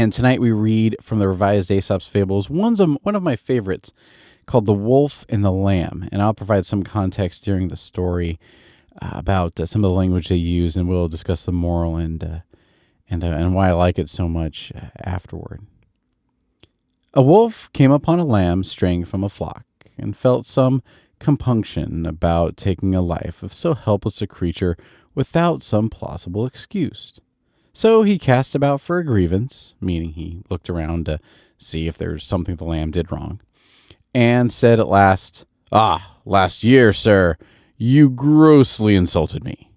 And tonight we read from the revised Aesop's Fables, one of my favorites, called The Wolf and the Lamb. And I'll provide some context during the story about some of the language they use, and we'll discuss the moral and why I like it so much afterward. A wolf came upon a lamb straying from a flock, and felt some compunction about taking a life of so helpless a creature without some plausible excuse. So he cast about for a grievance, meaning he looked around to see if there's something the lamb did wrong, and said at last, last year, sir, you grossly insulted me."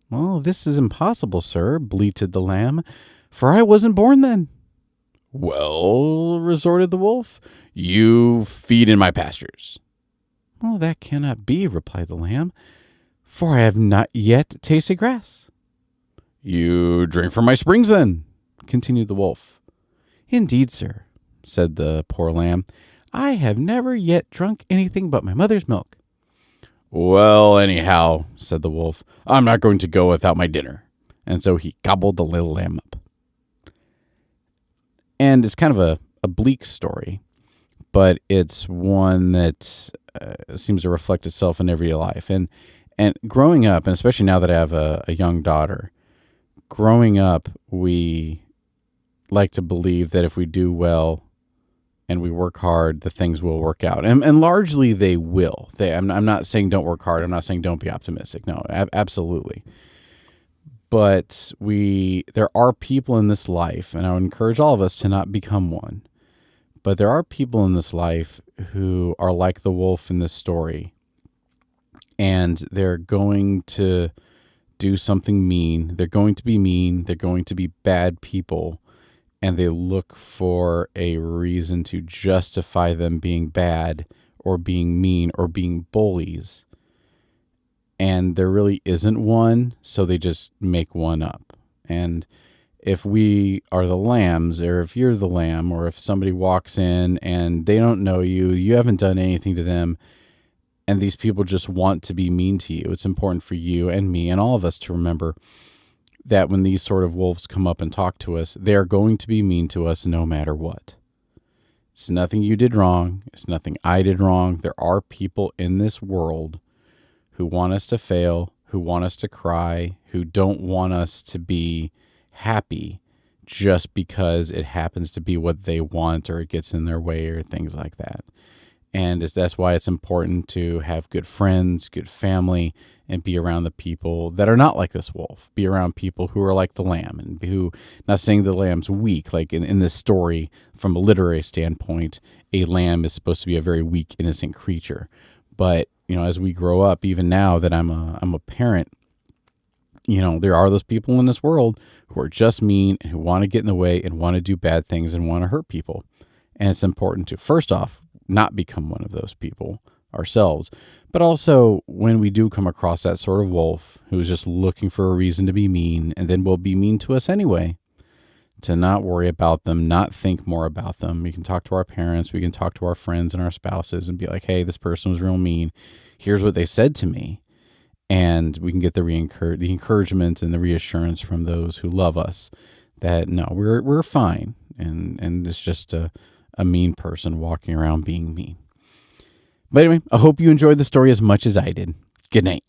"Well, this is impossible, sir," bleated the lamb, "for I wasn't born then." "Well," resorted the wolf, "you feed in my pastures." "Well, that cannot be," replied the lamb, "for I have not yet tasted grass." "You drink from my springs, then," continued the wolf. "Indeed, sir," said the poor lamb, "I have never yet drunk anything but my mother's milk." "Well, anyhow," said the wolf, "I'm not going to go without my dinner." And so he gobbled the little lamb up. And it's kind of a bleak story, but it's one that seems to reflect itself in everyday life. And growing up, and especially now that I have a young daughter, growing up, we like to believe that if we do well and we work hard, the things will work out. And largely they will. I'm not saying don't work hard. I'm not saying don't be optimistic. No, absolutely. But there are people in this life, and I would encourage all of us to not become one. But there are people in this life who are like the wolf in this story, and they're going to do something mean. They're going to be mean. They're going to be bad people, and they look for a reason to justify them being bad or being mean or being bullies. And there really isn't one, so they just make one up. And if we are the lambs, or if you're the lamb, or if somebody walks in and they don't know you, you haven't done anything to them, and these people just want to be mean to you, it's important for you and me and all of us to remember that when these sort of wolves come up and talk to us, they're going to be mean to us no matter what. It's nothing you did wrong. It's nothing I did wrong. There are people in this world who want us to fail, who want us to cry, who don't want us to be happy just because it happens to be what they want or it gets in their way or things like that. And that's why it's important to have good friends, good family, and be around the people that are not like this wolf. Be around people who are like the lamb, and who, not saying the lamb's weak, like in this story, from a literary standpoint, a lamb is supposed to be a very weak, innocent creature. But, as we grow up, even now that I'm a parent, there are those people in this world who are just mean and who want to get in the way and want to do bad things and want to hurt people. And it's important to, first off, not become one of those people ourselves. But also, when we do come across that sort of wolf who's just looking for a reason to be mean and then will be mean to us anyway, to not worry about them, not think more about them. We can talk to our parents, we can talk to our friends and our spouses and be like, hey, this person was real mean. Here's what they said to me. And we can get the encouragement and the reassurance from those who love us that, no, we're fine. And it's just a mean person walking around being mean. But anyway, I hope you enjoyed the story as much as I did. Good night.